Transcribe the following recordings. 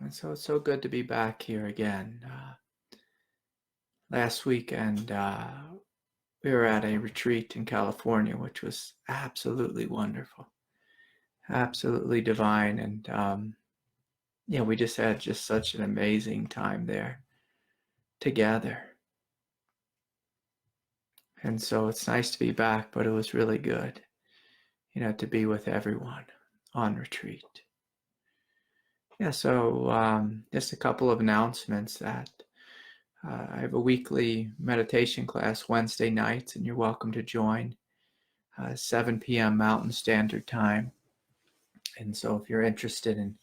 And so it's so good to be back here again. Last weekend, we were at a retreat in California, which was absolutely wonderful, absolutely divine. And we just had such an amazing time there together. And so it's nice to be back, but it was really good, to be with everyone on retreat. So just a couple of announcements that I have a weekly meditation class Wednesday nights, and you're welcome to join 7 p.m. Mountain Standard Time. And so if you're interested in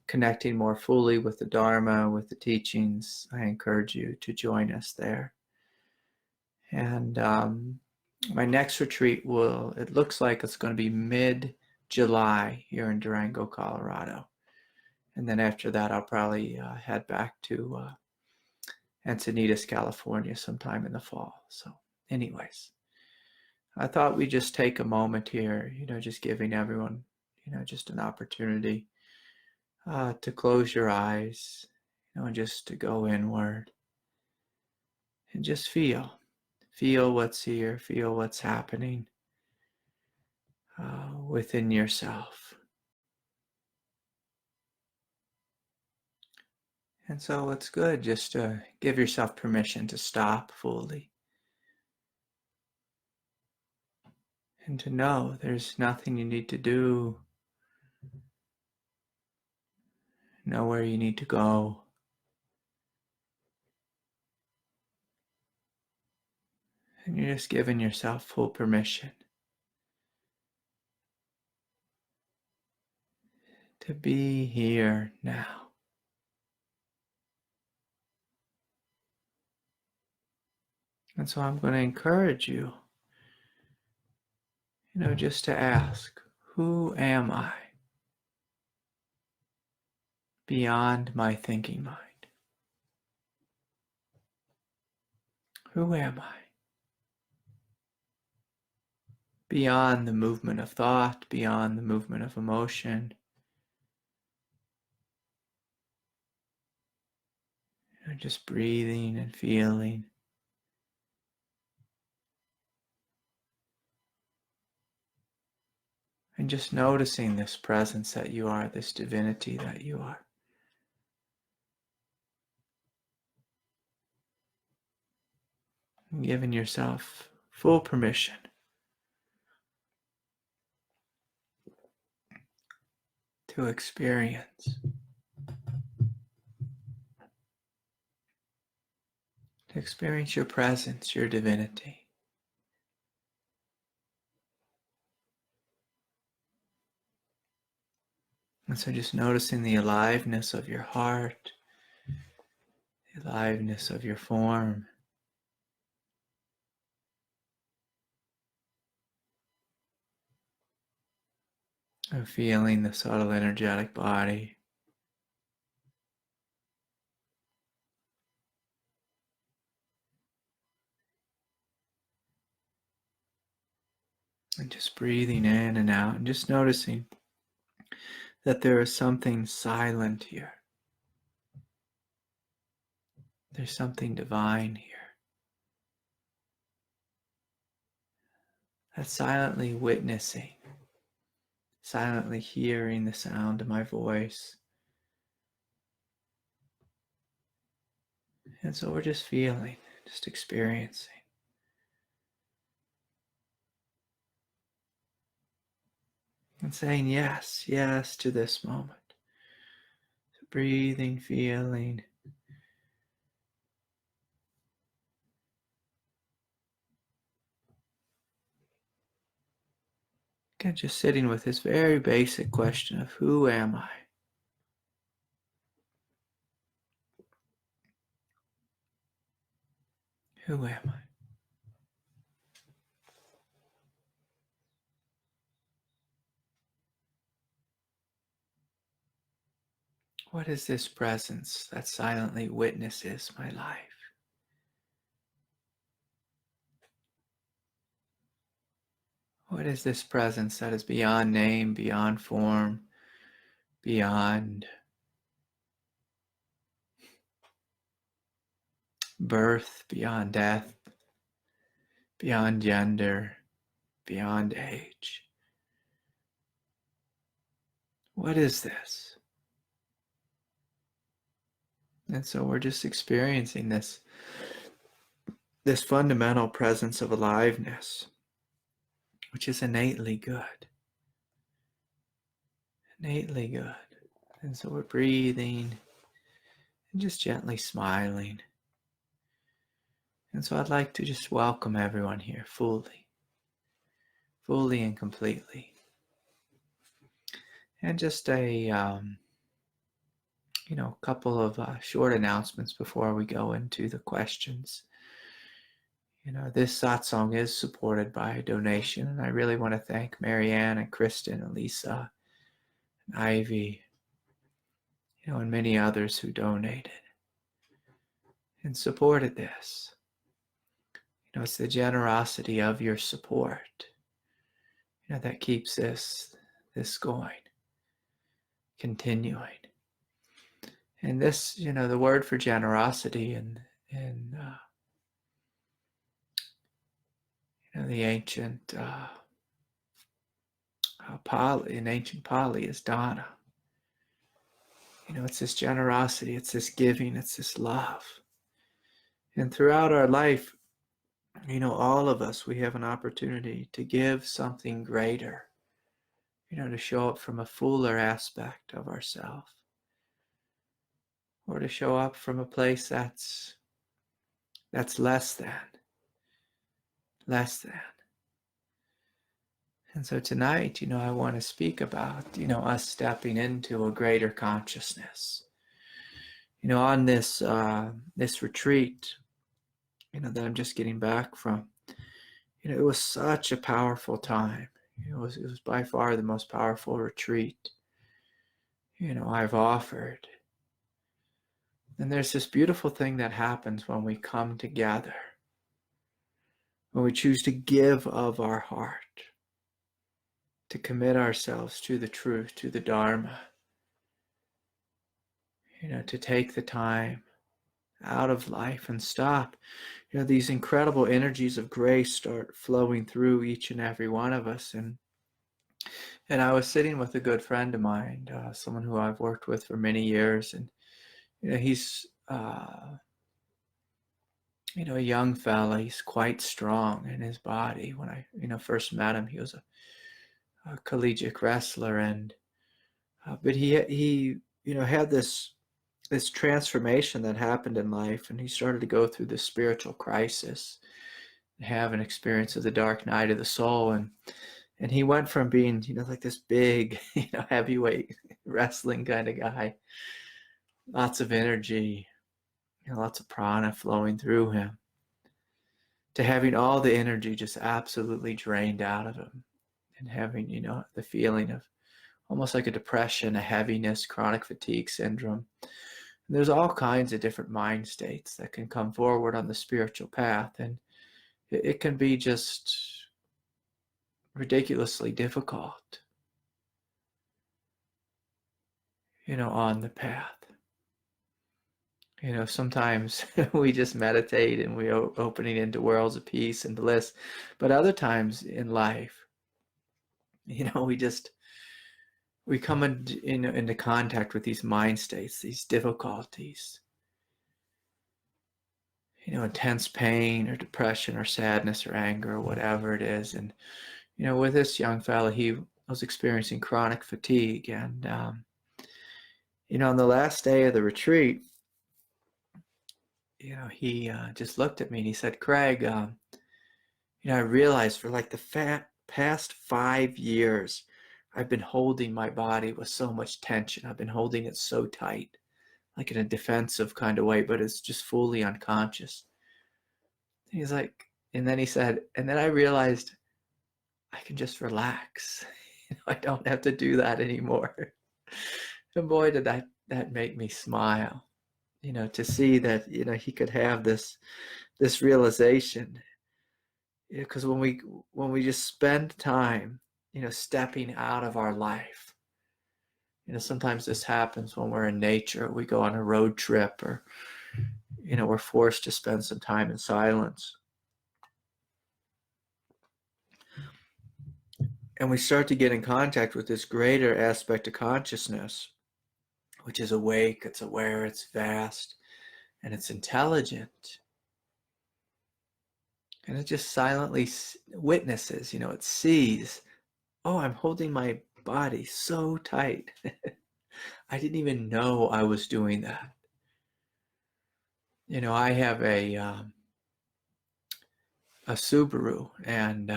connecting more fully with the Dharma, with the teachings, I encourage you to join us there. And my next retreat it looks like it's going to be mid-July here in Durango, Colorado. And then after that, I'll probably head back to Encinitas, California sometime in the fall. So anyways, I thought we'd just take a moment here, just giving everyone, just an opportunity to close your eyes, and just to go inward and just feel what's here, feel what's happening within yourself. And so it's good just to give yourself permission to stop fully and to know there's nothing you need to do, nowhere you need to go. And you're just giving yourself full permission to be here now. And so I'm going to encourage you, just to ask, who am I beyond my thinking mind? Who am I beyond the movement of thought, beyond the movement of emotion? Just breathing and feeling. And just noticing this presence that you are, this divinity that you are. And giving yourself full permission to experience. To experience your presence, your divinity. And so just noticing the aliveness of your heart, the aliveness of your form. And feeling the subtle energetic body. And just breathing in and out and just noticing that there is something silent here. There's something divine here. That's silently witnessing, silently hearing the sound of my voice. And so we're just feeling, just experiencing. And saying yes, yes to this moment. So breathing, feeling. Again, just sitting with this very basic question of who am I? Who am I? What is this presence that silently witnesses my life? What is this presence that is beyond name, beyond form, beyond birth, beyond death, beyond gender, beyond age. What is this? And so we're just experiencing this fundamental presence of aliveness, which is innately good. Innately good. And so we're breathing and just gently smiling. And so I'd like to just welcome everyone here fully and completely. And just a couple of short announcements before we go into the questions. This satsang is supported by a donation, and I really want to thank Marianne and Kristen and Lisa and Ivy, and many others who donated and supported this. It's the generosity of your support, that keeps this going, continuing. And this, the word for generosity in the ancient Pali is dana. It's this generosity, it's this giving, it's this love. And throughout our life, all of us, we have an opportunity to give something greater, to show up from a fuller aspect of ourselves, or to show up from a place that's less than. And so tonight, I want to speak about, us stepping into a greater consciousness. On this retreat, that I'm just getting back from, it was such a powerful time. It was by far the most powerful retreat, I've offered. And there's this beautiful thing that happens when we come together, when we choose to give of our heart, to commit ourselves to the truth, to the Dharma, to take the time out of life and stop. These incredible energies of grace start flowing through each and every one of us. And I was sitting with a good friend of mine, someone who I've worked with for many years, and he's a young fella. He's quite strong in his body. When I first met him, he was a collegiate wrestler, and but he had this transformation that happened in life, and he started to go through this spiritual crisis, have an experience of the dark night of the soul, and he went from being like this big heavyweight wrestling kind of guy, lots of energy, lots of prana flowing through him, to having all the energy just absolutely drained out of him, and having the feeling of almost like a depression, a heaviness, chronic fatigue syndrome. And there's all kinds of different mind states that can come forward on the spiritual path, and it can be just ridiculously difficult, on the path. Sometimes we just meditate and we're opening into worlds of peace and bliss, but other times in life, we come into contact with these mind states, these difficulties, intense pain or depression or sadness or anger or whatever it is. And, with this young fella, he was experiencing chronic fatigue. And, on the last day of the retreat, he just looked at me and he said, "Craig, I realized for like the past 5 years, I've been holding my body with so much tension. I've been holding it so tight, like in a defensive kind of way, but it's just fully unconscious." He's like, and then he said, and then I realized I can just relax. I don't have to do that anymore. And boy, did that make me smile, to see that, he could have this realization. Because when we just spend time, stepping out of our life, sometimes this happens when we're in nature. We go on a road trip, or we're forced to spend some time in silence. And we start to get in contact with this greater aspect of consciousness, which is awake, it's aware, it's vast, and it's intelligent. And it just silently witnesses, it sees, oh, I'm holding my body so tight. I didn't even know I was doing that. I have a Subaru, and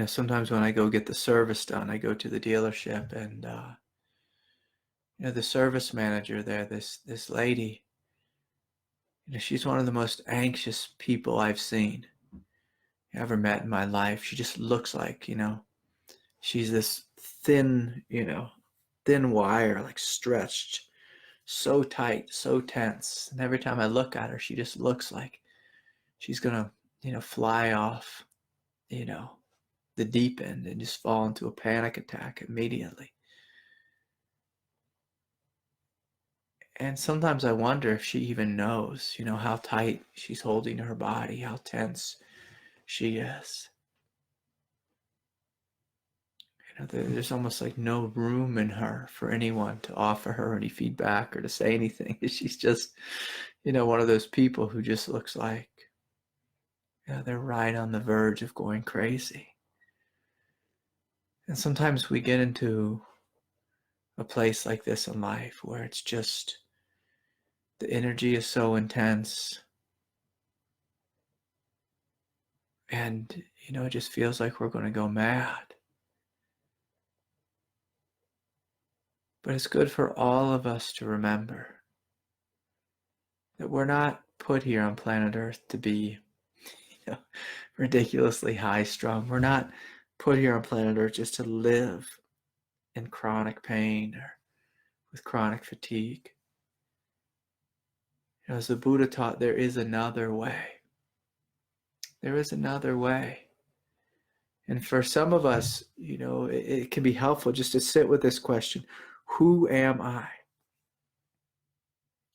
sometimes when I go get the service done, I go to the dealership, and the service manager there, this lady, she's one of the most anxious people I've seen, ever met in my life. She just looks like, she's this thin, thin wire, like stretched so tight, so tense. And every time I look at her, she just looks like she's gonna, fly off, the deep end and just fall into a panic attack immediately. And sometimes I wonder if she even knows, how tight she's holding her body, how tense she is. There's almost like no room in her for anyone to offer her any feedback or to say anything. She's just, one of those people who just looks like, they're right on the verge of going crazy. And sometimes we get into a place like this in life where it's just, the energy is so intense. And, it just feels like we're going to go mad. But it's good for all of us to remember that we're not put here on planet Earth to be, ridiculously high-strung. We're not put here on planet Earth just to live in chronic pain or with chronic fatigue. As the Buddha taught, there is another way. There is another way. And for some of us, it can be helpful just to sit with this question. Who am I?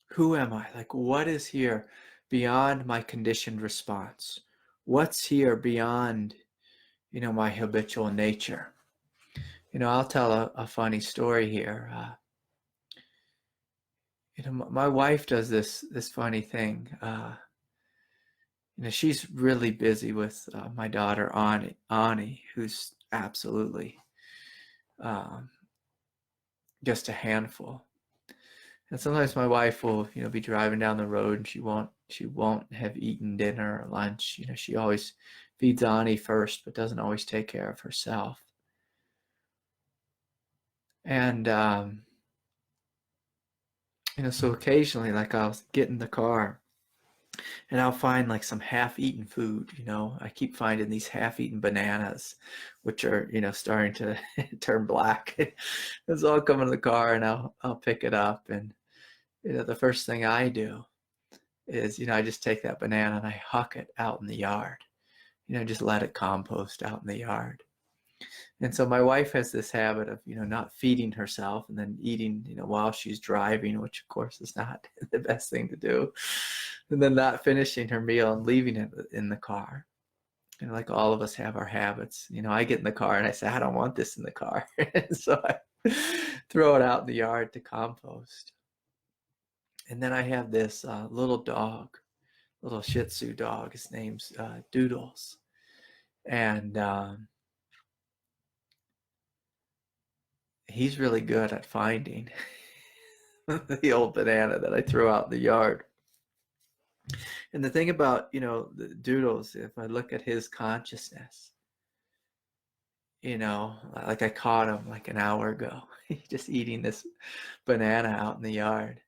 Who am I? Like, what is here beyond my conditioned response? What's here beyond, my habitual nature? I'll tell a funny story here. My wife does this funny thing. She's really busy with my daughter, Ani, who's absolutely just a handful. And sometimes my wife will, be driving down the road and she won't have eaten dinner or lunch. She always feeds Ani first, but doesn't always take care of herself. And, so occasionally, like, I'll get in the car and I'll find like some half-eaten food. I keep finding these half-eaten bananas, which are, starting to turn black. And so I'll come in the car and I'll pick it up, and the first thing I do is, I just take that banana and I huck it out in the yard. Just let it compost out in the yard. And so my wife has this habit of, not feeding herself and then eating, while she's driving, which of course is not the best thing to do. And then not finishing her meal and leaving it in the car. Like all of us have our habits. I get in the car and I say, I don't want this in the car. So I throw it out in the yard to compost. And then I have this little dog, little Shih Tzu dog. His name's Doodles. And he's really good at finding the old banana that I threw out in the yard. And the thing about, the Doodles, if I look at his consciousness, like I caught him like an hour ago, just eating this banana out in the yard.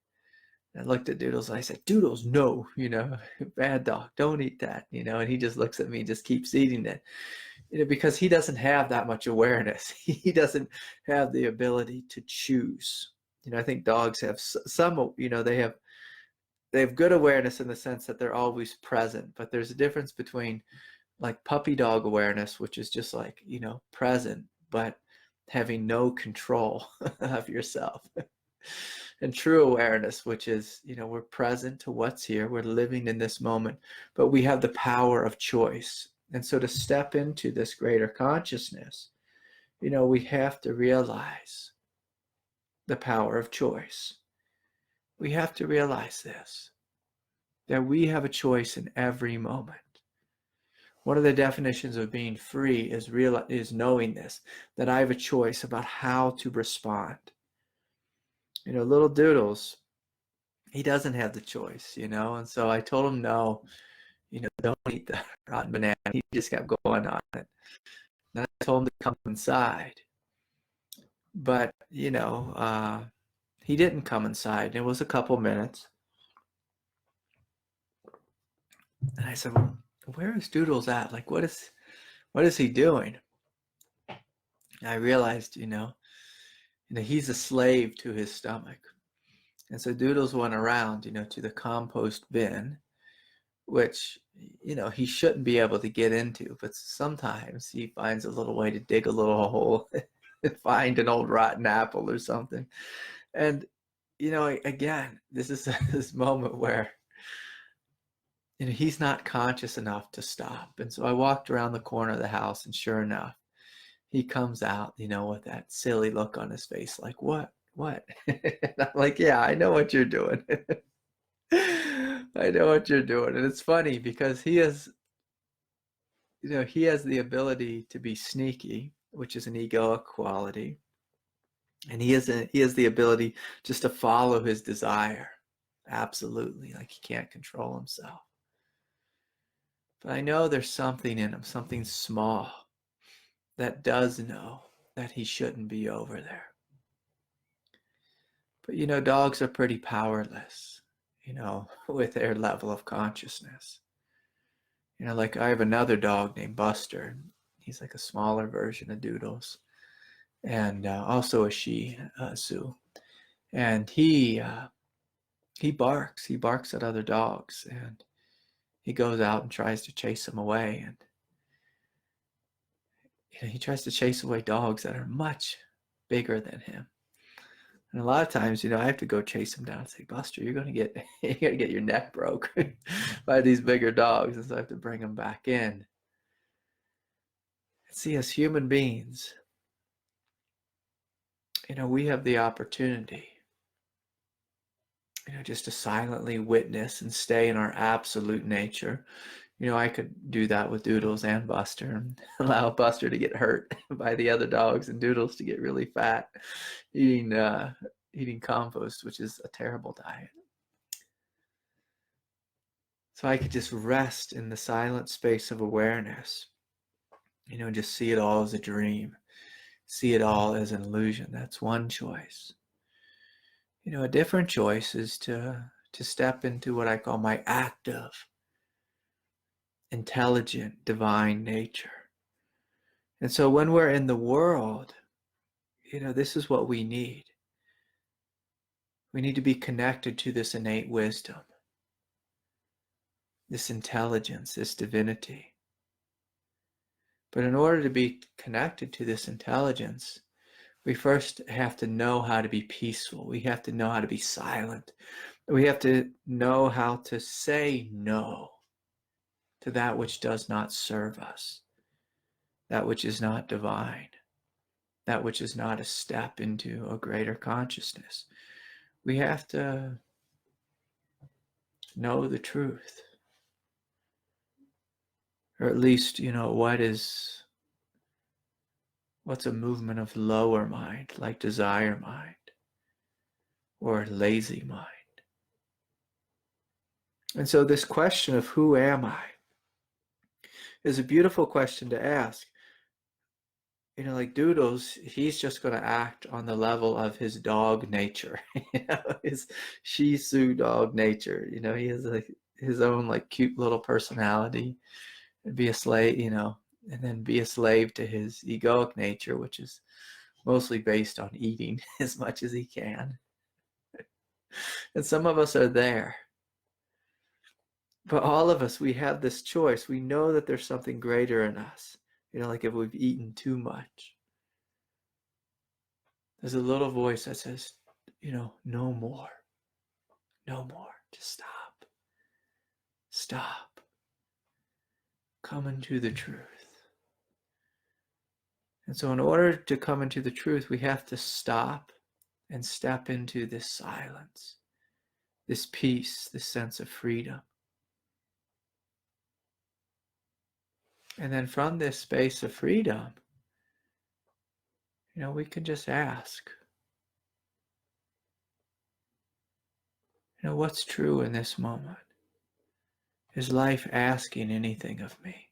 I looked at Doodles and I said, Doodles, no, bad dog, don't eat that, and he just looks at me and just keeps eating it, because he doesn't have that much awareness. He doesn't have the ability to choose. I think dogs have some, they have good awareness in the sense that they're always present, but there's a difference between like puppy dog awareness, which is just like, present, but having no control of yourself. and true awareness, which is, we're present to what's here, we're living in this moment, but we have the power of choice. And so to step into this greater consciousness, we have to realize the power of choice. We have to realize this, that we have a choice in every moment. One of the definitions of being free is knowing this, that I have a choice about how to respond. Little Doodles, he doesn't have the choice, and so I told him no, don't eat the rotten banana. He just kept going on it. Then I told him to come inside. But, he didn't come inside. It was a couple minutes. And I said, well, where is Doodles at? Like, what is he doing? And I realized, he's a slave to his stomach. And so Doodles went around, to the compost bin, which, he shouldn't be able to get into. But sometimes he finds a little way to dig a little hole and find an old rotten apple or something. And, again, this is this moment where, he's not conscious enough to stop. And so I walked around the corner of the house, and sure enough, he comes out, with that silly look on his face, like, what? And I'm like, yeah, I know what you're doing. I know what you're doing. And it's funny because he has the ability to be sneaky, which is an egoic quality. And he has the ability just to follow his desire. Absolutely. Like he can't control himself. But I know there's something in him, something small, that does know that he shouldn't be over there. But dogs are pretty powerless, with their level of consciousness. Like I have another dog named Buster. He's like a smaller version of Doodles. And also a Shih Tzu. And he barks. He barks at other dogs. And he goes out and tries to chase them away. And he tries to chase away dogs that are much bigger than him. And a lot of times, I have to go chase him down and say, Buster, you're gonna get your neck broke by these bigger dogs. And so I have to bring him back in. See, as human beings, we have the opportunity, just to silently witness and stay in our absolute nature. I could do that with Doodles and Buster and allow Buster to get hurt by the other dogs and Doodles to get really fat eating compost, which is a terrible diet. So I could just rest in the silent space of awareness, just see it all as a dream, see it all as an illusion. That's one choice. A different choice is to step into what I call my active, intelligent, divine nature. And so when we're in the world, this is what we need. We need to be connected to this innate wisdom, this intelligence, this divinity. But in order to be connected to this intelligence, we first have to know how to be peaceful. We have to know how to be silent. We have to know how to say no to that which does not serve us, that which is not divine, that which is not a step into a greater consciousness. We have to know the truth, or at least, what's a movement of lower mind, like desire mind or lazy mind. And so this question of who am I is a beautiful question to ask. Like Doodles, he's just going to act on the level of his dog nature, his Shih Tzu dog nature. He has like his own like cute little personality, and be a slave, and then be a slave to his egoic nature, which is mostly based on eating as much as he can. And some of us are there. But all of us, we have this choice. We know that there's something greater in us. Like if we've eaten too much, there's a little voice that says, no more. No more. Just stop. Stop. Come into the truth. And so in order to come into the truth, we have to stop and step into this silence, this peace, this sense of freedom. And then from this space of freedom, we can just ask, what's true in this moment? Is life asking anything of me?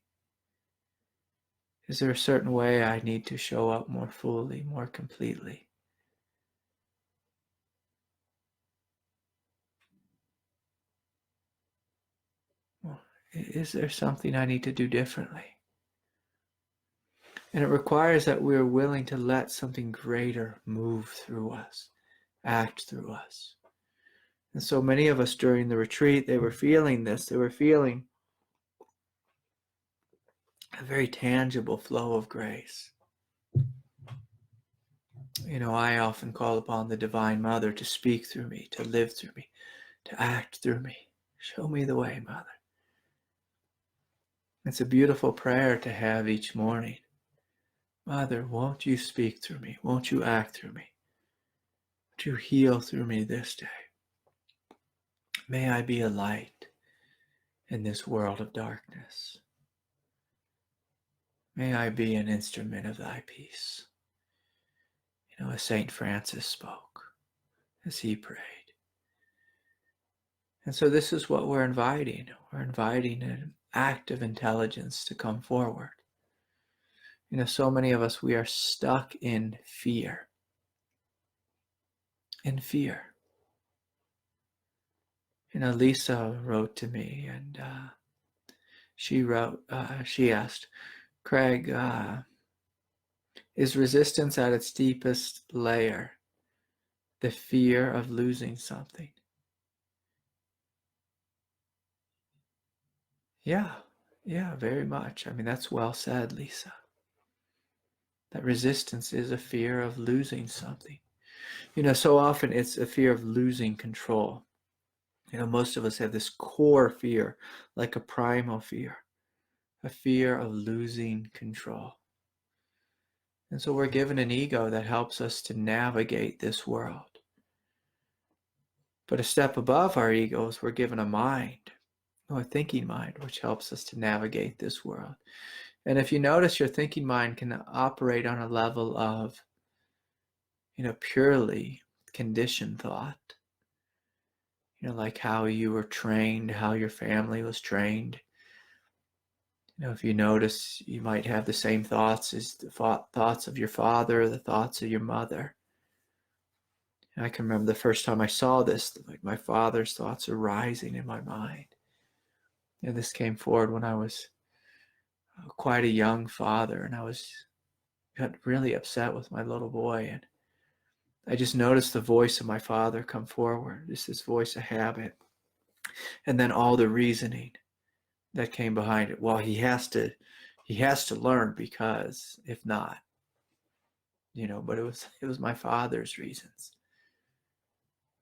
Is there a certain way I need to show up more fully, more completely? Well, is there something I need to do differently? And it requires that we're willing to let something greater move through us, act through us. And so many of us during the retreat, they were feeling this. They were feeling a very tangible flow of grace. I often call upon the Divine Mother to speak through me, to live through me, to act through me. Show me the way, Mother. It's a beautiful prayer to have each morning. Mother, won't you speak through me? Won't you act through me? Won't you heal through me this day? May I be a light in this world of darkness. May I be an instrument of thy peace. As St. Francis spoke, as he prayed. And so this is what we're inviting. We're inviting an act of intelligence to come forward. So many of us, we are stuck in fear. In fear. Lisa wrote to me and she asked, Craig, is resistance at its deepest layer the fear of losing something? Yeah, very much. That's well said, Lisa. That resistance is a fear of losing something. So often it's a fear of losing control. Most of us have this core fear, like a primal fear, a fear of losing control. And so we're given an ego that helps us to navigate this world. But a step above our egos, we're given a mind, a thinking mind, which helps us to navigate this world. And if you notice, your thinking mind can operate on a level of, purely conditioned thought. Like how you were trained, how your family was trained. If you notice, you might have the same thoughts as the thoughts of your father, the thoughts of your mother. And I can remember the first time I saw this, like my father's thoughts are rising in my mind. This came forward when I was quite a young father, and got really upset with my little boy, and I just noticed the voice of my father come forward, just this voice of habit, and then all the reasoning that came behind it. Well, he has to learn, because if not, but it was my father's reasons.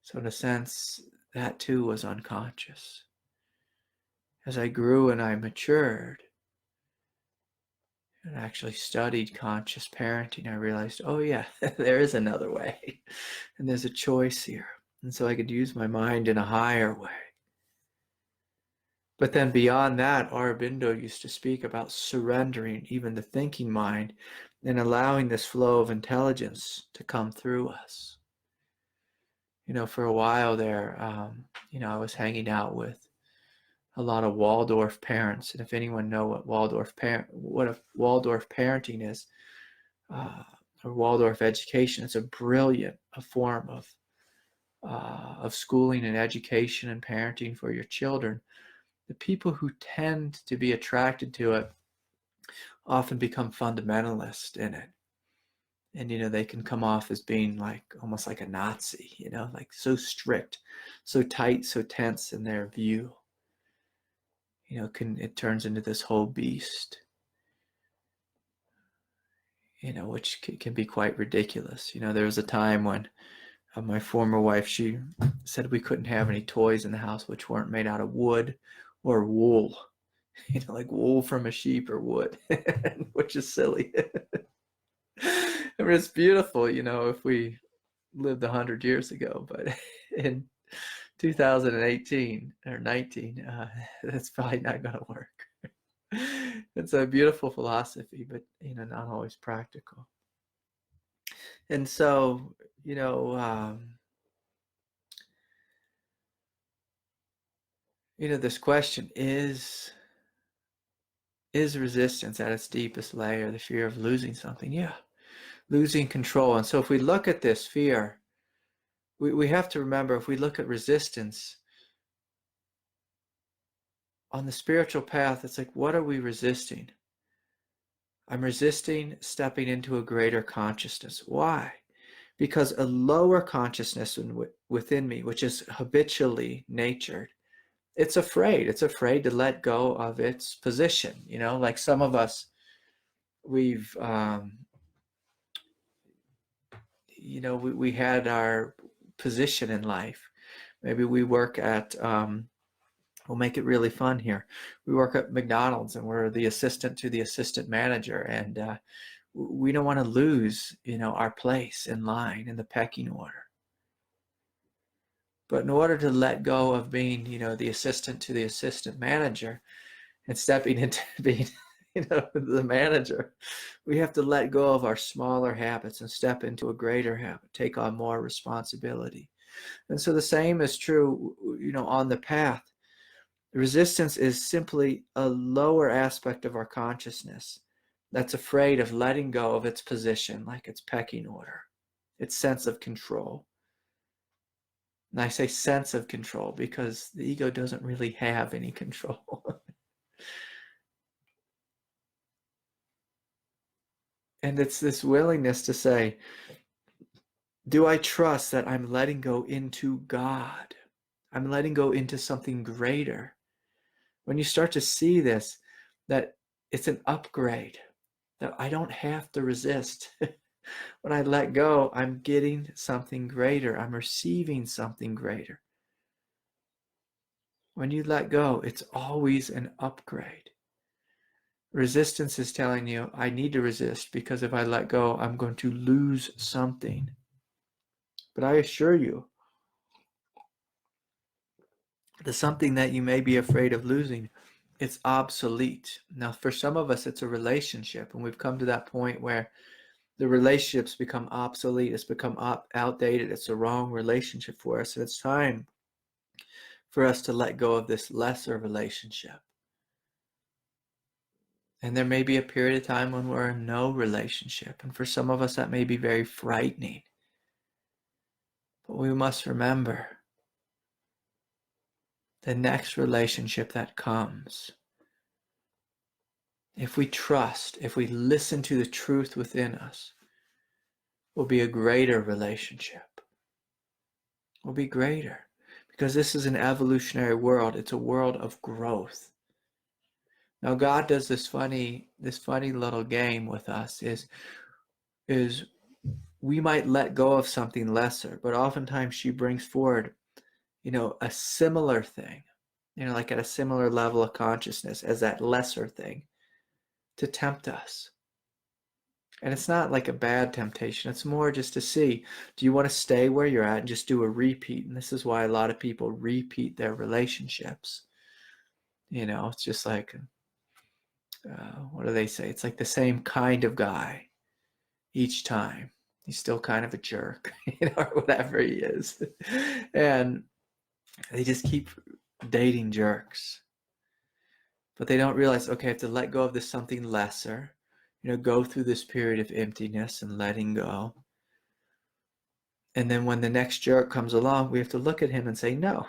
So in a sense, that too was unconscious. As I grew and I matured and actually studied conscious parenting, I realized, oh yeah, there is another way, and there's a choice here. And so I could use my mind in a higher way. But then beyond that, Aurobindo used to speak about surrendering even the thinking mind and allowing this flow of intelligence to come through us. For a while there, I was hanging out with a lot of Waldorf parents. And if anyone know what Waldorf parenting is, or Waldorf education, it's a brilliant form of schooling and education and parenting for your children. The people who tend to be attracted to it often become fundamentalist in it. And, they can come off as being almost like a Nazi, like so strict, so tight, so tense in their view. It turns into this whole beast, which can be quite ridiculous. There was a time when my former wife, she said we couldn't have any toys in the house which weren't made out of wood or wool. Like wool from a sheep or wood, which is silly. I mean, it's beautiful, if we lived 100 years ago, but in 2018 or 19, that's probably not going to work. It's a beautiful philosophy, but not always practical. And so, this question is resistance at its deepest layer the fear of losing something? Yeah, losing control. And so if we look at this fear, we have to remember, if we look at resistance on the spiritual path, it's like, what are we resisting? I'm resisting stepping into a greater consciousness. Why? Because a lower consciousness within me, which is habitually natured, it's afraid. It's afraid to let go of its position. Like some of us, we've, we had our position in life. Maybe we work at, we'll make it really fun here. We work at McDonald's and we're the assistant to the assistant manager, and we don't want to lose, our place in line in the pecking order. But in order to let go of being, the assistant to the assistant manager and stepping into being, the manager, we have to let go of our smaller habits and step into a greater habit, take on more responsibility. And so the same is true, on the path. Resistance is simply a lower aspect of our consciousness that's afraid of letting go of its position, like its pecking order, its sense of control. And I say sense of control because the ego doesn't really have any control. And it's this willingness to say, do I trust that I'm letting go into God? I'm letting go into something greater. When you start to see this, that it's an upgrade, that I don't have to resist. When I let go, I'm getting something greater. I'm receiving something greater. When you let go, it's always an upgrade. Resistance is telling you, I need to resist because if I let go, I'm going to lose something. But I assure you, the something that you may be afraid of losing, it's obsolete. Now, for some of us, it's a relationship, and we've come to that point where the relationships become obsolete. It's become outdated. It's a wrong relationship for us, and it's time for us to let go of this lesser relationship. And there may be a period of time when we're in no relationship, and for some of us, that may be very frightening. But we must remember, the next relationship that comes, if we trust, if we listen to the truth within us, will be a greater relationship. Will be greater. Because this is an evolutionary world. It's a world of growth. Now God does this funny little game with us, is we might let go of something lesser, but oftentimes she brings forward, a similar thing, like at a similar level of consciousness as that lesser thing, to tempt us. And it's not like a bad temptation. It's more just to see, do you want to stay where you're at and just do a repeat? And this is why a lot of people repeat their relationships. It's just like, what do they say? It's like the same kind of guy each time. He's still kind of a jerk, or whatever he is. And they just keep dating jerks. But they don't realize, okay, I have to let go of this something lesser, go through this period of emptiness and letting go. And then when the next jerk comes along, we have to look at him and say, no,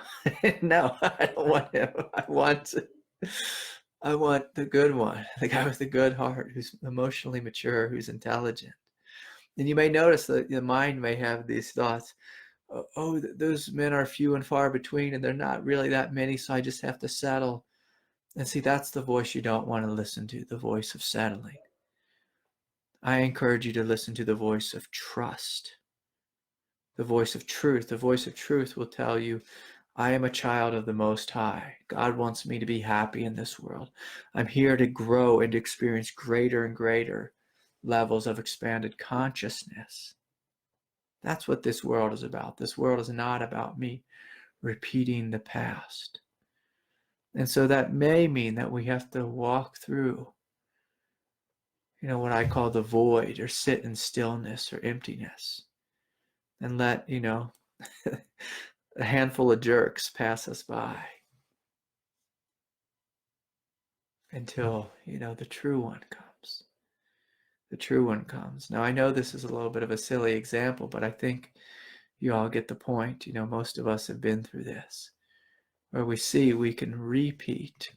no, I don't want him. I want the good one, the guy with the good heart, who's emotionally mature, who's intelligent. And you may notice that the mind may have these thoughts, oh, those men are few and far between, and they're not really that many, so I just have to settle. And see, that's the voice you don't want to listen to, the voice of settling. I encourage you to listen to the voice of trust. the voice of truth. The voice of truth will tell you, I am a child of the Most High. God wants me to be happy in this world. I'm here to grow and experience greater and greater levels of expanded consciousness. That's what this world is about. This world is not about me repeating the past. And so that may mean that we have to walk through, what I call the void, or sit in stillness or emptiness, and let, a handful of jerks pass us by until, the true one comes. The true one comes. Now, I know this is a little bit of a silly example, but I think you all get the point. Most of us have been through this, where we see we can repeat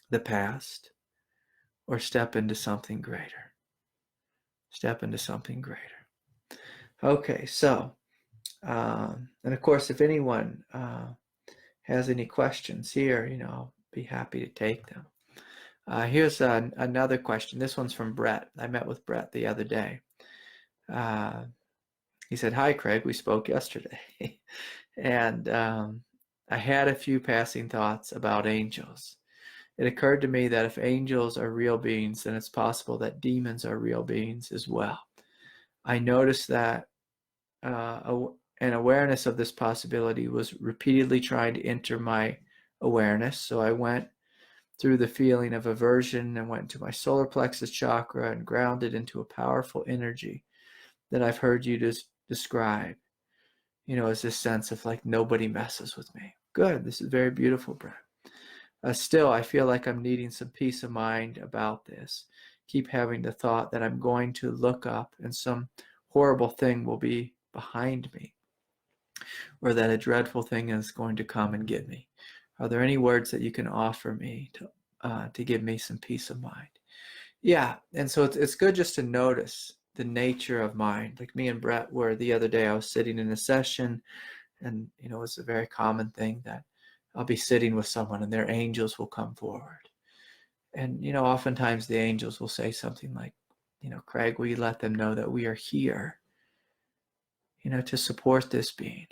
the past or step into something greater. Step into something greater. Okay, so, and of course, if anyone has any questions here, I'll be happy to take them. Here's another question. This one's from Brett. I met with Brett the other day. He said, "Hi, Craig. We spoke yesterday." And I had a few passing thoughts about angels. It occurred to me that if angels are real beings, then it's possible that demons are real beings as well. I noticed that an awareness of this possibility was repeatedly trying to enter my awareness. So I went through the feeling of aversion and went to my solar plexus chakra and grounded into a powerful energy that I've heard you describe, as this sense of like nobody messes with me. Good. This is very beautiful, Brett. Still, I feel like I'm needing some peace of mind about this. Keep having the thought that I'm going to look up and some horrible thing will be behind me, or that a dreadful thing is going to come and get me. Are there any words that you can offer me to give me some peace of mind? Yeah, and so it's good just to notice the nature of mind. Like me and Brett were the other day, I was sitting in a session, and it's a very common thing that I'll be sitting with someone and their angels will come forward. And, oftentimes the angels will say something like, Craig, will you let them know that we are here, to support this being,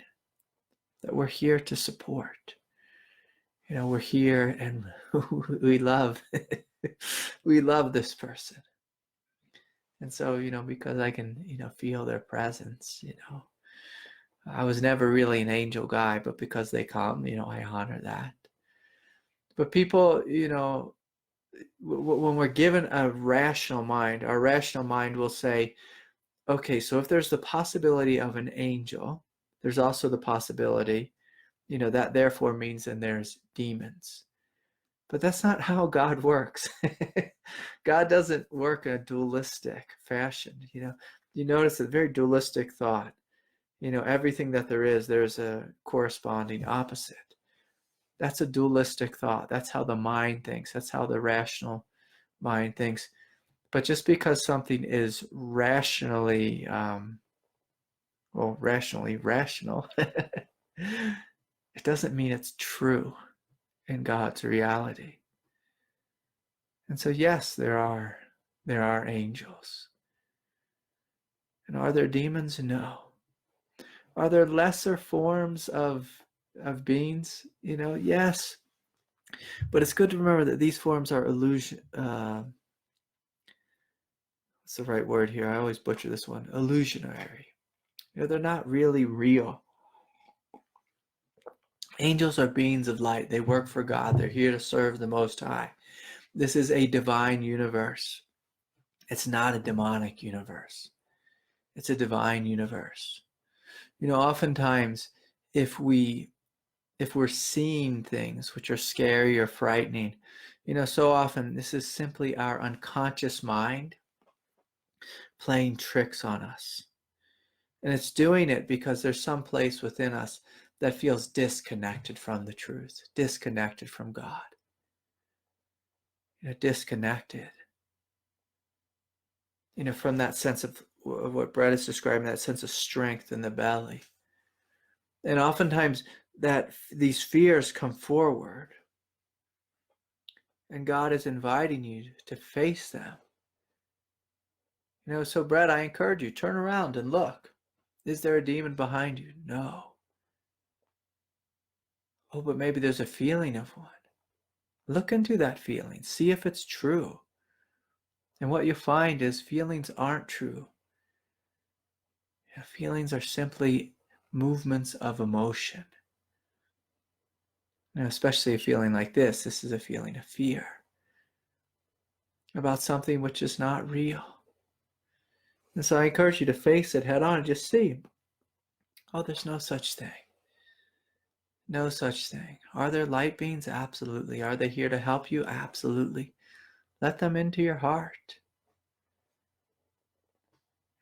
that we're here to support. We're here and we love, we love this person. And so, because I can, feel their presence, I was never really an angel guy, but because they come, I honor that. But people, when we're given a rational mind, our rational mind will say, okay, so if there's the possibility of an angel, there's also the possibility, that therefore means then there's demons. But that's not how God works. God doesn't work in a dualistic fashion. You notice a very dualistic thought. Everything that there is, there's a corresponding opposite. That's a dualistic thought. That's how the mind thinks. That's how the rational mind thinks. But just because something is rational, it doesn't mean it's true in God's reality. And so, yes, there are angels. And are there demons? No. Are there lesser forms of beings? Yes. But it's good to remember that these forms are illusion. What's the right word here? I always butcher this one. Illusionary. They're not really real. Angels are beings of light. They work for God. They're here to serve the Most High. This is a divine universe. It's not a demonic universe. It's a divine universe. Oftentimes, if we're seeing things which are scary or frightening, so often this is simply our unconscious mind playing tricks on us. And it's doing it because there's some place within us that feels disconnected from the truth, disconnected from God. Disconnected. From that sense of what Brett is describing, that sense of strength in the belly. And oftentimes that these fears come forward, and God is inviting you to face them. So Brett, I encourage you, turn around and look. Is there a demon behind you? No. Oh, but maybe there's a feeling of one. Look into that feeling. See if it's true. And what you find is feelings aren't true. Feelings are simply movements of emotion. Especially a feeling like this. This is a feeling of fear about something which is not real. And so I encourage you to face it head on and just see, oh, there's no such thing. No such thing. Are there light beings? Absolutely. Are they here to help you? Absolutely. Let them into your heart.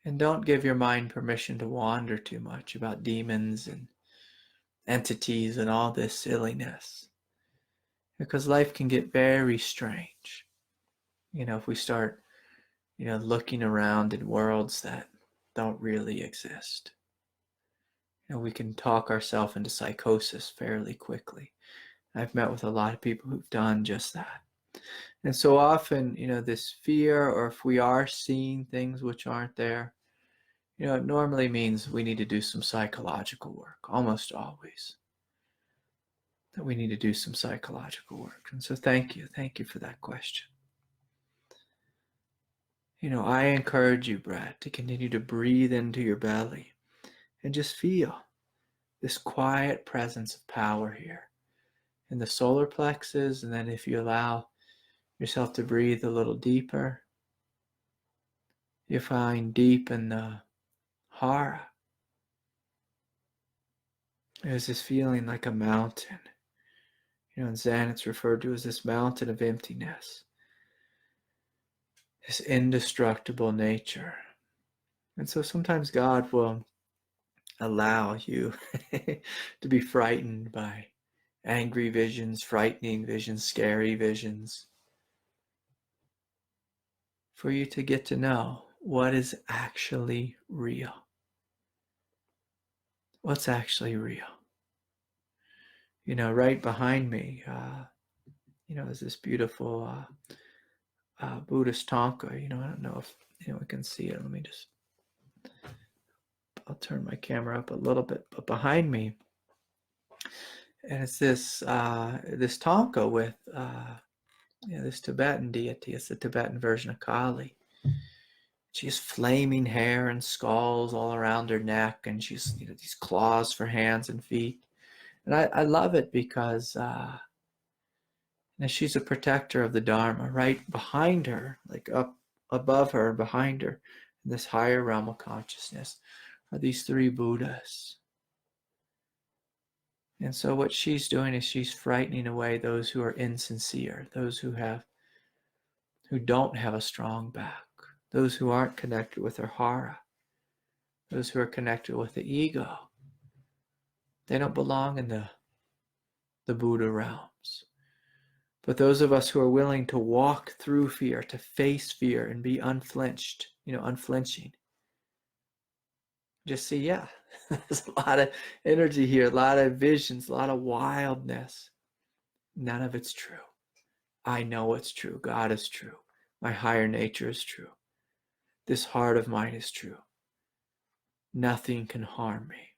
And don't give your mind permission to wander too much about demons and entities and all this silliness. Because life can get very strange. If we start, looking around in worlds that don't really exist. We can talk ourselves into psychosis fairly quickly. I've met with a lot of people who've done just that. And so often, this fear, or if we are seeing things which aren't there, it normally means we need to do some psychological work, almost always. That we need to do some psychological work. And so thank you for that question. I encourage you, Brad, to continue to breathe into your belly and just feel this quiet presence of power here in the solar plexus. And then if you allow yourself to breathe a little deeper, you find deep in the hara. There's this feeling like a mountain. In Zen, it's referred to as this mountain of emptiness, this indestructible nature. And so sometimes God will allow you to be frightened by angry visions, frightening visions, scary visions, for you to get to know what is actually real. What's actually real? Right behind me, is this beautiful Buddhist tanka. I don't know if anyone can see it. I'll turn my camera up a little bit, but behind me, and it's this tanka with this Tibetan deity. It's the Tibetan version of Kali. She has flaming hair and skulls all around her neck, and she's these claws for hands and feet. And I love it because she's a protector of the Dharma. Right behind her, like up above her, behind her, in this higher realm of consciousness, are these three Buddhas. And so what she's doing is she's frightening away those who are insincere, those who don't have a strong back, those who aren't connected with their hara, those who are connected with the ego. They don't belong in the Buddha realms. But those of us who are willing to walk through fear, to face fear and be unflinched, unflinching, just see, there's a lot of energy here, a lot of visions, a lot of wildness. None of it's true. I know it's true. God is true. My higher nature is true. This heart of mine is true. Nothing can harm me.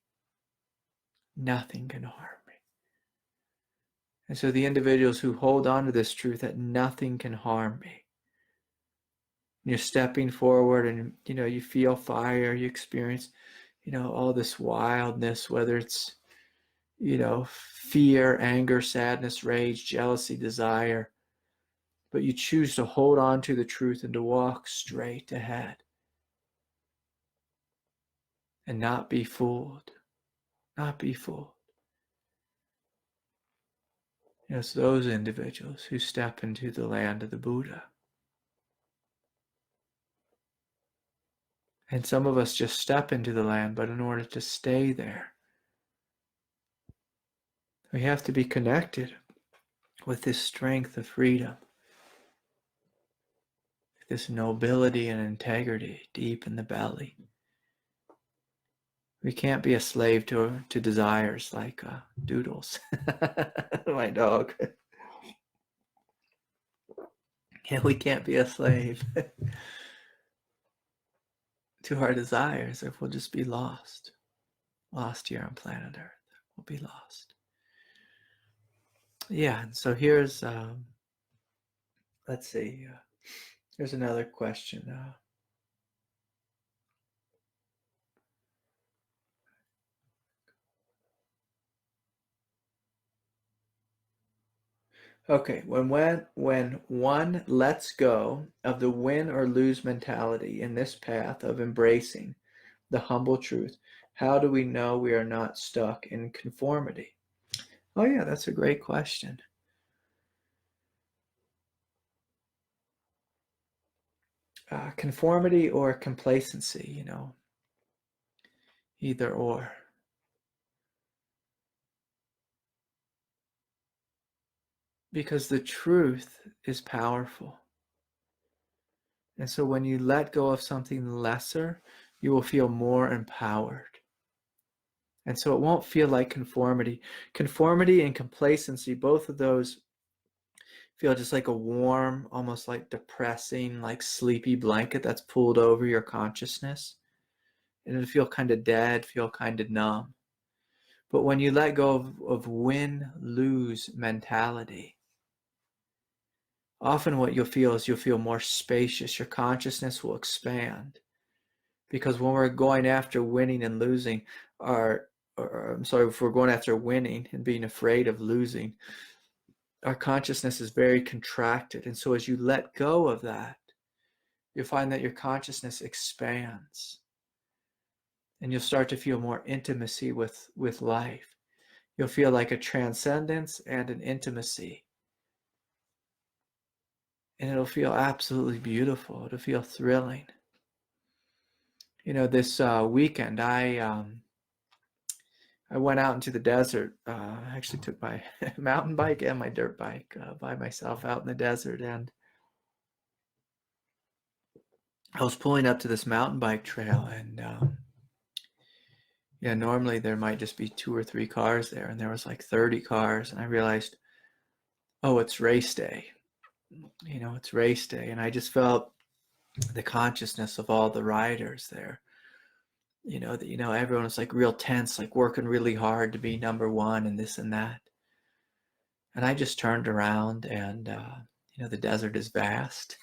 Nothing can harm me. And so the individuals who hold on to this truth that nothing can harm me, you're stepping forward and, you feel fire, you experience, all this wildness, whether it's, fear, anger, sadness, rage, jealousy, desire, but you choose to hold on to the truth and to walk straight ahead and not be fooled, not be fooled. It's those individuals who step into the land of the Buddha. And some of us just step into the land, but in order to stay there, we have to be connected with this strength of freedom, this nobility and integrity deep in the belly. We can't be a slave to desires like Doodles, my dog. We can't be a slave. to our desires, if we'll just be lost here on planet Earth. We'll be lost. Yeah, and so here's, let's see, here's another question. Okay, when one lets go of the win or lose mentality in this path of embracing the humble truth, how do we know we are not stuck in conformity? Oh yeah, that's a great question. Conformity or complacency, either or. Because the truth is powerful. And so when you let go of something lesser, you will feel more empowered. And so it won't feel like conformity. Conformity and complacency, both of those feel just like a warm, almost like depressing, like sleepy blanket that's pulled over your consciousness. And it'll feel kind of dead, feel kind of numb. But when you let go of win-lose mentality, often what you'll feel is you'll feel more spacious. Your consciousness will expand. Because when we're going after winning and losing, if we're going after winning and being afraid of losing, our consciousness is very contracted. And so as you let go of that, you'll find that your consciousness expands. And you'll start to feel more intimacy with life. You'll feel like a transcendence and an intimacy. And it'll feel absolutely beautiful. It'll feel thrilling. This weekend, I went out into the desert. I actually took my mountain bike and my dirt bike by myself out in the desert. And I was pulling up to this mountain bike trail. And normally there might just be 2 or 3 cars there. And there was like 30 cars. And I realized, oh, it's race day. It's race day. And I just felt the consciousness of all the riders there. Everyone was like real tense, like working really hard to be number one and this and that. And I just turned around and, the desert is vast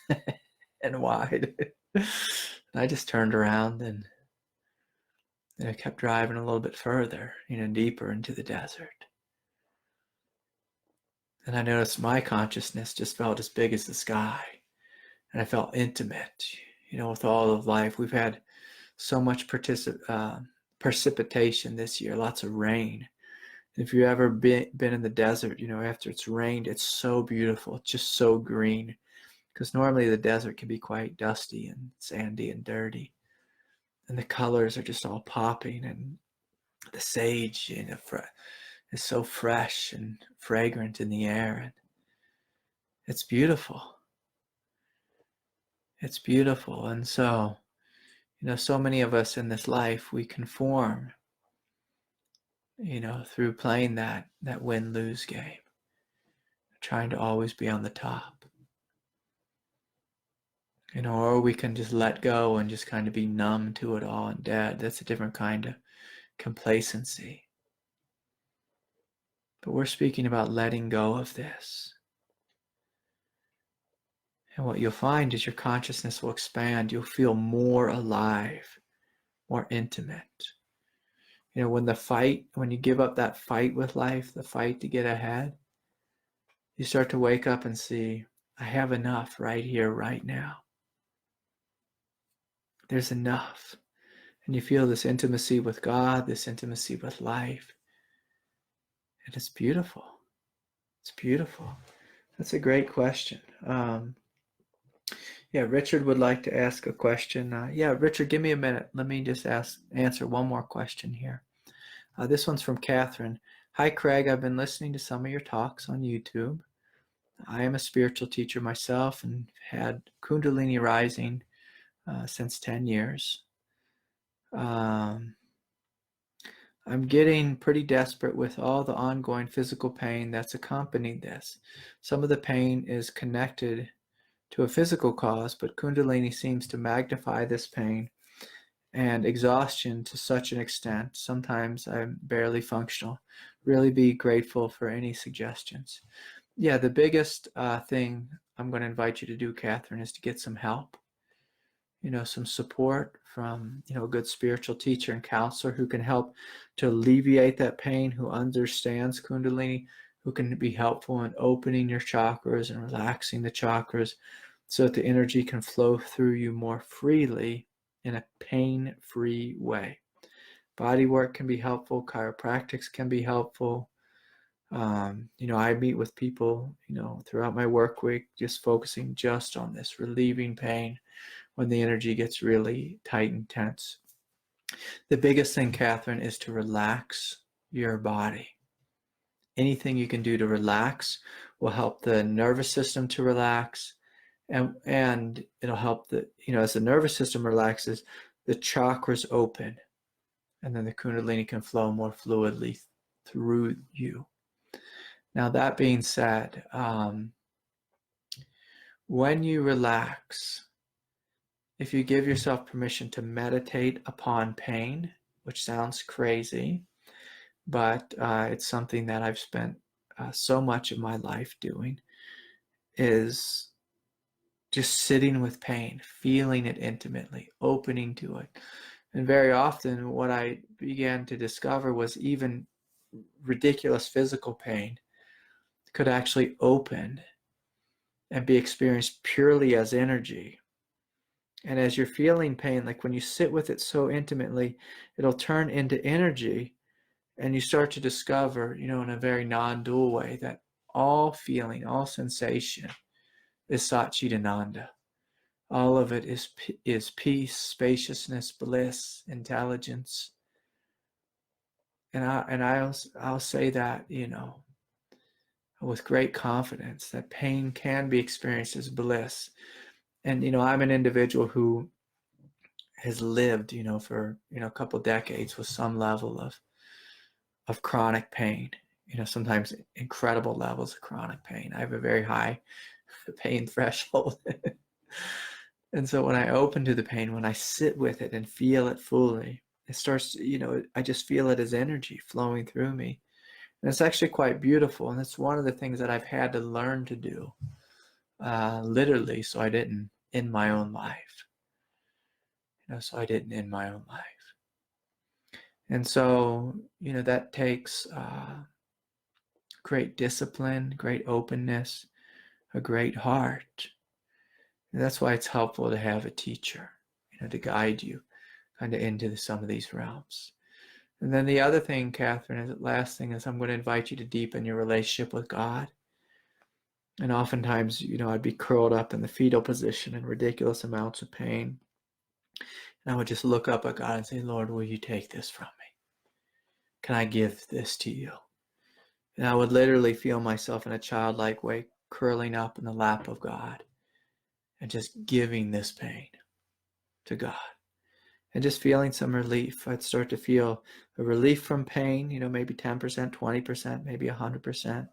and wide. And I just turned around and I kept driving a little bit further, deeper into the desert. And I noticed my consciousness just felt as big as the sky. And I felt intimate, with all of life. We've had so much precipitation this year, lots of rain. If you've ever been in the desert, after it's rained, it's so beautiful. It's just so green. Because normally the desert can be quite dusty and sandy and dirty. And the colors are just all popping. And the sage, is so fresh and fragrant in the air. And it's beautiful. It's beautiful. And so, so many of us in this life, we conform, through playing that win-lose game, trying to always be on the top. Or we can just let go and just kind of be numb to it all and dead. That's a different kind of complacency. But we're speaking about letting go of this. And what you'll find is your consciousness will expand. You'll feel more alive, more intimate. When you give up that fight with life, the fight to get ahead, you start to wake up and see, I have enough right here, right now. There's enough. And you feel this intimacy with God, this intimacy with life. And it's beautiful. It's beautiful. That's a great question. Richard would like to ask a question. Richard, give me a minute. Let me just answer one more question here. This one's from Catherine. Hi, Craig. I've been listening to some of your talks on YouTube. I am a spiritual teacher myself and had kundalini rising since 10 years. I'm getting pretty desperate with all the ongoing physical pain that's accompanied this. Some of the pain is connected to a physical cause, but kundalini seems to magnify this pain and exhaustion to such an extent. Sometimes I'm barely functional. Really be grateful for any suggestions. Yeah, the biggest thing I'm going to invite you to do, Catherine, is to get some help. Some support from, a good spiritual teacher and counselor who can help to alleviate that pain, who understands Kundalini, who can be helpful in opening your chakras and relaxing the chakras so that the energy can flow through you more freely in a pain-free way. Body work can be helpful. Chiropractics can be helpful. I meet with people, throughout my work week, just focusing just on this, relieving pain when the energy gets really tight and tense. The biggest thing, Catherine, is to relax your body. Anything you can do to relax will help the nervous system to relax, and it'll help as the nervous system relaxes, the chakras open, and then the Kundalini can flow more fluidly through you. Now, that being said, when you relax, if you give yourself permission to meditate upon pain, which sounds crazy, but it's something that I've spent so much of my life doing, is just sitting with pain, feeling it intimately, opening to it. And very often what I began to discover was even ridiculous physical pain could actually open and be experienced purely as energy. And as you're feeling pain, like when you sit with it so intimately, it'll turn into energy, and you start to discover, in a very non-dual way, that all feeling, all sensation is Satchidananda. All of it is peace, spaciousness, bliss, intelligence. And I'll say that, with great confidence, that pain can be experienced as bliss. And, I'm an individual who has lived, for, a couple decades with some level of chronic pain, sometimes incredible levels of chronic pain. I have a very high pain threshold. And so when I open to the pain, when I sit with it and feel it fully, it starts, I just feel it as energy flowing through me. And it's actually quite beautiful. And it's one of the things that I've had to learn to do, literally, so I didn't end my own life. And so, that takes great discipline, great openness, a great heart. And that's why it's helpful to have a teacher, to guide you kind of into some of these realms. And then the other thing, Catherine, the last thing is I'm going to invite you to deepen your relationship with God. And oftentimes, I'd be curled up in the fetal position in ridiculous amounts of pain. And I would just look up at God and say, Lord, will you take this from me? Can I give this to you? And I would literally feel myself in a childlike way curling up in the lap of God and just giving this pain to God. And just feeling some relief. I'd start to feel a relief from pain, maybe 10%, 20%, maybe 100%.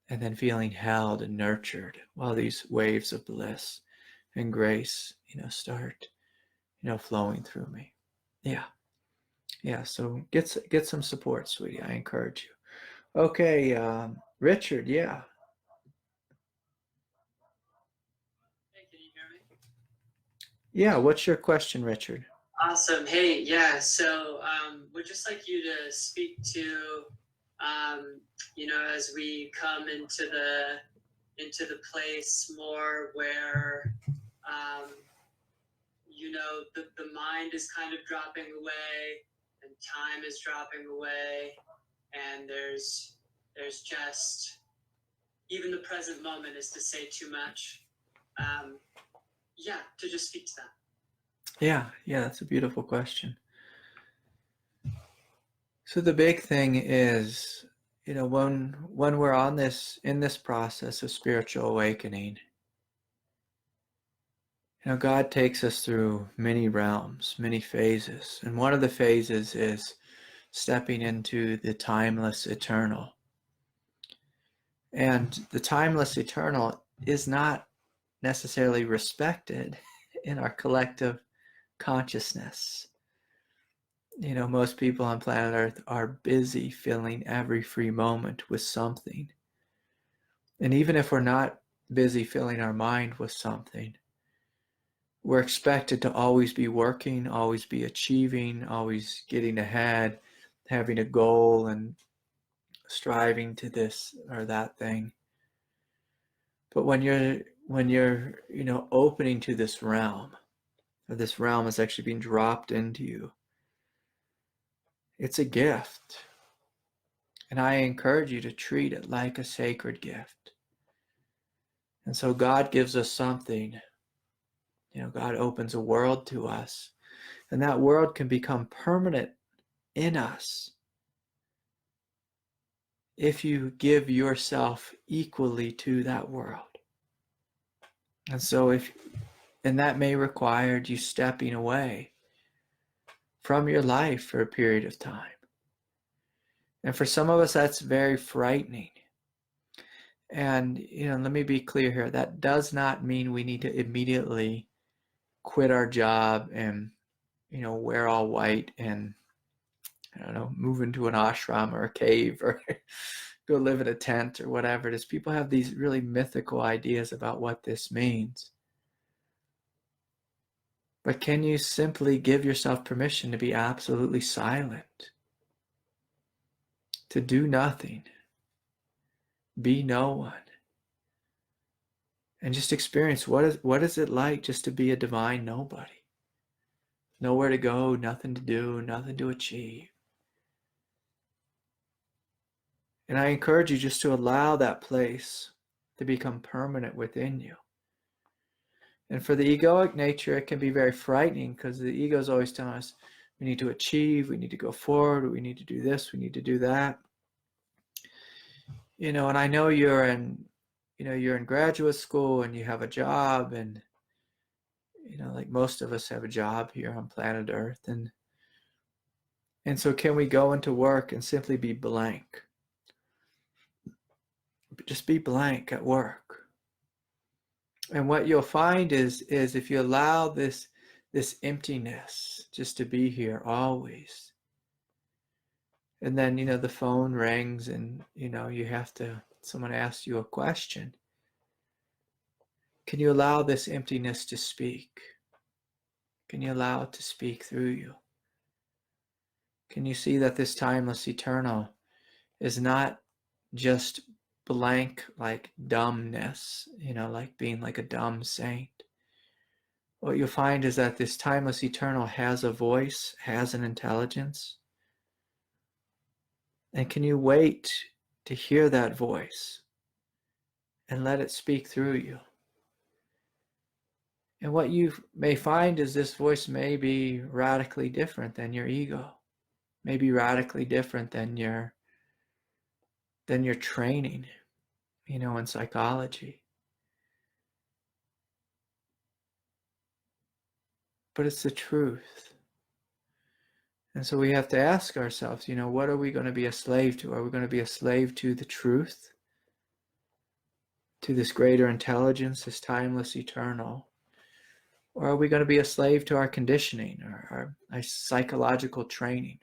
And then feeling held and nurtured while these waves of bliss and grace, start, flowing through me. Yeah. So get some support, sweetie. I encourage you. Okay, Richard. Yeah. Hey, can you hear me? Yeah. What's your question, Richard? Awesome. Hey, yeah. So, would just like you to speak to, as we come into the place more where, the mind is kind of dropping away and time is dropping away, and there's just even the present moment is to say too much. To just speak to that. Yeah, that's a beautiful question. So the big thing is, when we're in this process of spiritual awakening, God takes us through many realms, many phases. And one of the phases is stepping into the timeless eternal. And the timeless eternal is not necessarily respected in our collective consciousness. Most people on planet Earth are busy filling every free moment with something. And even if we're not busy filling our mind with something, we're expected to always be working, always be achieving, always getting ahead, having a goal and striving to this or that thing. But when you're opening to this realm, or this realm is actually being dropped into you, it's a gift. And I encourage you to treat it like a sacred gift. And so God gives us something. God opens a world to us. And that world can become permanent in us if you give yourself equally to that world. And so and that may require you stepping away from your life for a period of time. And for some of us, that's very frightening. And, let me be clear here. That does not mean we need to immediately quit our job and, wear all white and, move into an ashram or a cave or go live in a tent or whatever it is. People have these really mythical ideas about what this means. But can you simply give yourself permission to be absolutely silent? To do nothing? Be no one? And just experience what is it like just to be a divine nobody? Nowhere to go, nothing to do, nothing to achieve. And I encourage you just to allow that place to become permanent within you. And for the egoic nature, it can be very frightening because the ego is always telling us we need to achieve, we need to go forward, we need to do this, we need to do that. And I know you're in graduate school and you have a job, and like most of us have a job here on planet Earth, and so can we go into work and simply be blank? Just be blank at work. And what you'll find is if you allow this emptiness just to be here always, and then the phone rings and someone asks you a question, can you allow this emptiness to speak? Can you allow it to speak through you? Can you see that this timeless eternal is not just blank like dumbness, like being like a dumb saint? What you'll find is that this timeless eternal has a voice, has an intelligence. And can you wait to hear that voice and let it speak through you? And what you may find is this voice may be radically different than your ego, may be radically different than your training, in psychology. But it's the truth. And so we have to ask ourselves, what are we going to be a slave to? Are we going to be a slave to the truth, to this greater intelligence, this timeless eternal? Or are we going to be a slave to our conditioning or our psychological training?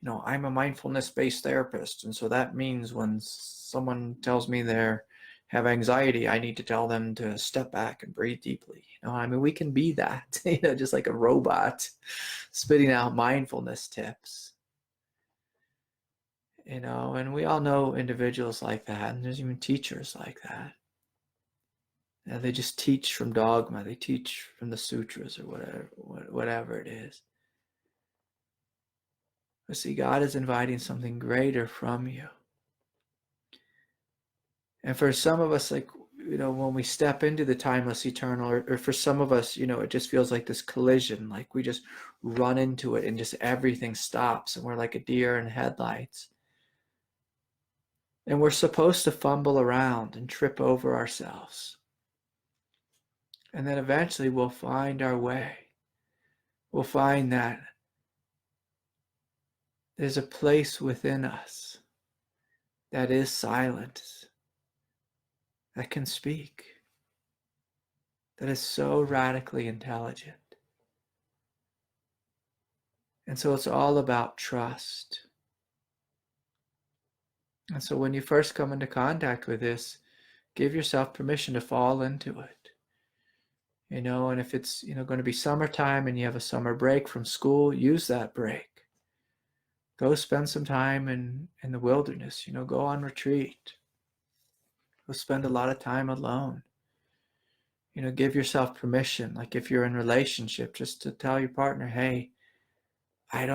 I'm a mindfulness-based therapist, and so that means when someone tells me they have anxiety, I need to tell them to step back and breathe deeply. We can be that, just like a robot spitting out mindfulness tips. And we all know individuals like that, and there's even teachers like that. They just teach from dogma, they teach from the sutras or whatever it is. But see, God is inviting something greater from you. And for some of us, when we step into the timeless eternal, or for some of us, it just feels like this collision, like we just run into it and just everything stops and we're like a deer in headlights. And we're supposed to fumble around and trip over ourselves. And then eventually we'll find our way. We'll find that there's a place within us that is silent, that can speak, that is so radically intelligent. And so it's all about trust. And so when you first come into contact with this, give yourself permission to fall into it. And if it's, going to be summertime and you have a summer break from school, use that break. Go spend some time in the wilderness, go on retreat. Go spend a lot of time alone. Give yourself permission. Like if you're in a relationship, just to tell your partner, hey, I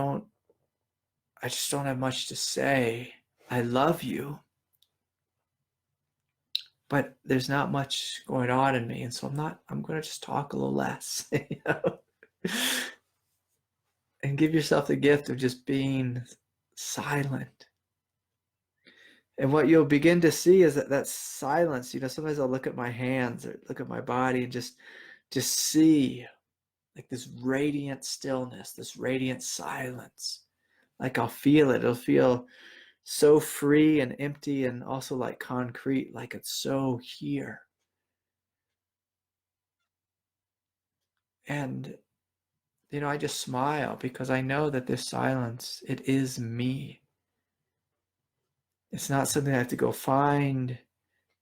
just don't have much to say. I love you, but there's not much going on in me. And so I'm going to just talk a little less, and give yourself the gift of just being silent. And what you'll begin to see is that silence, sometimes I'll look at my hands or look at my body and just see like this radiant stillness, this radiant silence. Like I'll feel it. It'll feel so free and empty and also like concrete, like it's so here. And, I just smile because I know that this silence, it is me. It's not something I have to go find.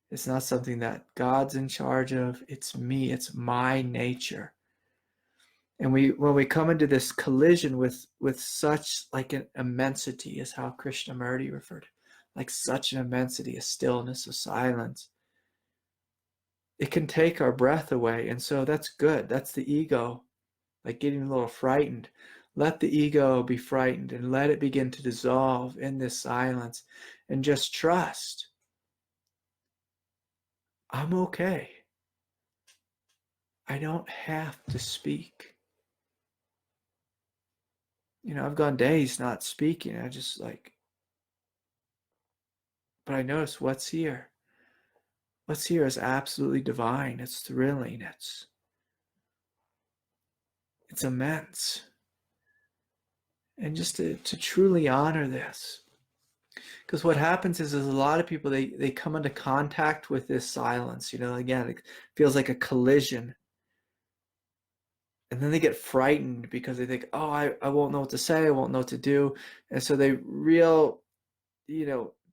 It's not something that God's in charge of. It's me. It's my nature. And when we come into this collision with such like an immensity, is how Krishnamurti referred to, like such an immensity, a stillness, a silence, it can take our breath away. And so that's good. That's the ego, like getting a little frightened. Let the ego be frightened and let it begin to dissolve in this silence and just trust. I'm okay. I don't have to speak. I've gone days not speaking. I just but I notice what's here. What's here is absolutely divine. It's thrilling. It's immense. And just to truly honor this. Because what happens is a lot of people, they come into contact with this silence. Again, it feels like a collision. And then they get frightened because they think, oh, I won't know what to say. I won't know what to do. And so they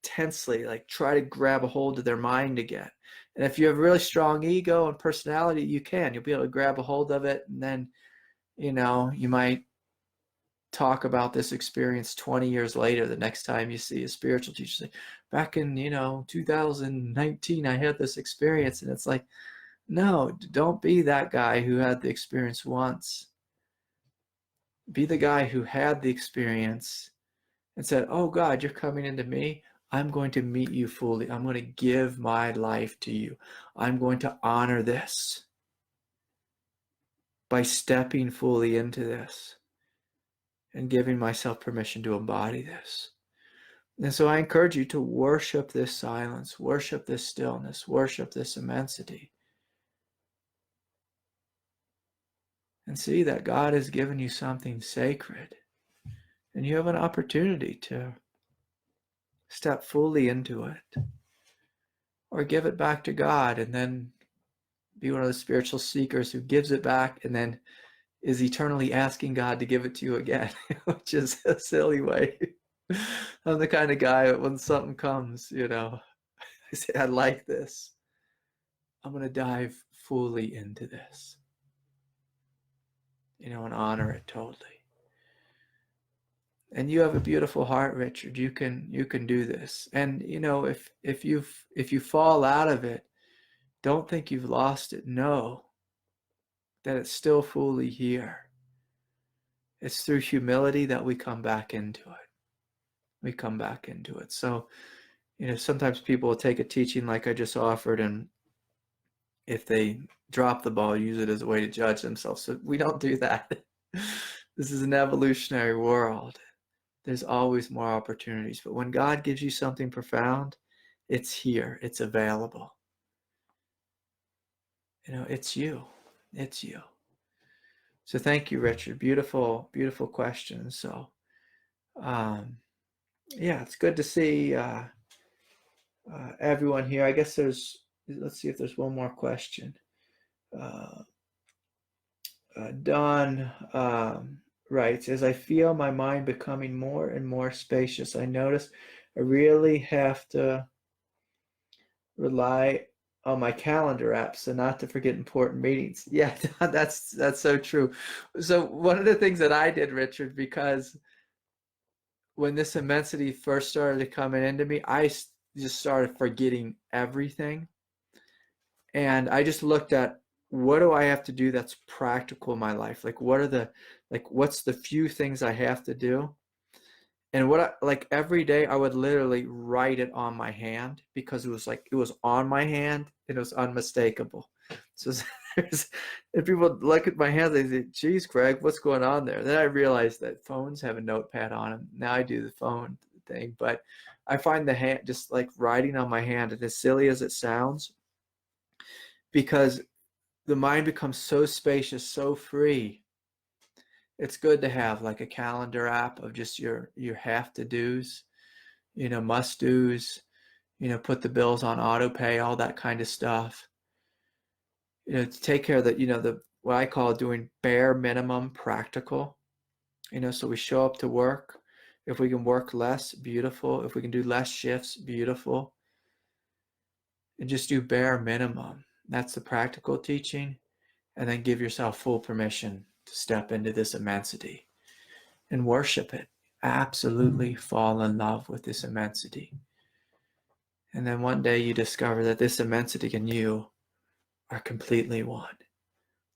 tensely try to grab a hold of their mind again. And if you have a really strong ego and personality, you'll be able to grab a hold of it. And then, you might talk about this experience 20 years later, the next time you see a spiritual teacher, say, back in, 2019, I had this experience. And it's like, no, don't be that guy who had the experience once. Be the guy who had the experience and said, oh God, you're coming into me. I'm going to meet you fully. I'm going to give my life to you. I'm going to honor this by stepping fully into this and giving myself permission to embody this. And so I encourage you to worship this silence, worship this stillness, worship this immensity. And see that God has given you something sacred. And you have an opportunity to step fully into it. Or give it back to God and then be one of the spiritual seekers who gives it back and then is eternally asking God to give it to you again, which is a silly way. I'm the kind of guy that when something comes, I say, I like this. I'm going to dive fully into this, and honor it totally. And you have a beautiful heart, Richard. You can do this. And if you fall out of it, don't think you've lost it. Know that it's still fully here. It's through humility that we come back into it. We come back into it. So, sometimes people will take a teaching like I just offered, and if they drop the ball, use it as a way to judge themselves. So we don't do that. This is an evolutionary world. There's always more opportunities. But when God gives you something profound, it's here. It's available. It's you. It's you. So thank you, Richard. Beautiful, beautiful question. So, yeah, it's good to see everyone here. I guess let's see if there's one more question. Don writes, as I feel my mind becoming more and more spacious, I notice I really have to rely on my calendar app so not to forget important meetings. Yeah, that's so true. So one of the things that I did, Richard, because when this immensity first started coming into me, I just started forgetting everything. And I just looked at, what do I have to do that's practical in my life? Like, what's the few things I have to do? And like every day I would literally write it on my hand, because it was on my hand and it was unmistakable. So if people look at my hand, they say, geez, Craig, what's going on there? Then I realized that phones have a notepad on them. Now I do the phone thing, but I find the hand, just like writing on my hand, and as silly as it sounds, because the mind becomes so spacious, so free. It's good to have like a calendar app of just your have to do's, must do's, put the bills on auto pay, all that kind of stuff. To take care of the what I call doing bare minimum practical. So we show up to work. If we can work less, beautiful. If we can do less shifts, beautiful. And just do bare minimum. That's the practical teaching. And then give yourself full permission to step into this immensity and worship it. Absolutely fall in love with this immensity. And then one day you discover that this immensity and you are completely one.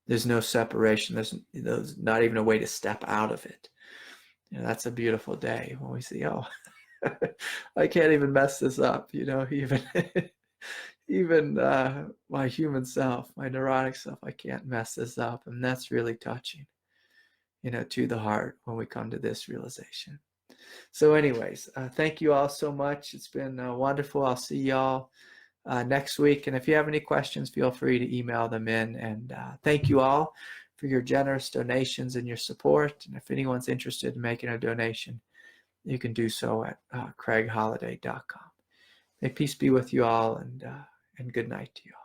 There's no separation. There's not even a way to step out of it. That's a beautiful day when we see, oh, I can't even mess this up, even my human self, my neurotic self, I can't mess this up. And that's really touching, to the heart when we come to this realization. So anyways, thank you all so much. It's been wonderful. I'll see y'all next week. And if you have any questions, feel free to email them in. And thank you all for your generous donations and your support. And if anyone's interested in making a donation, you can do so at craigholiday.com. May peace be with you all, and good night to you all.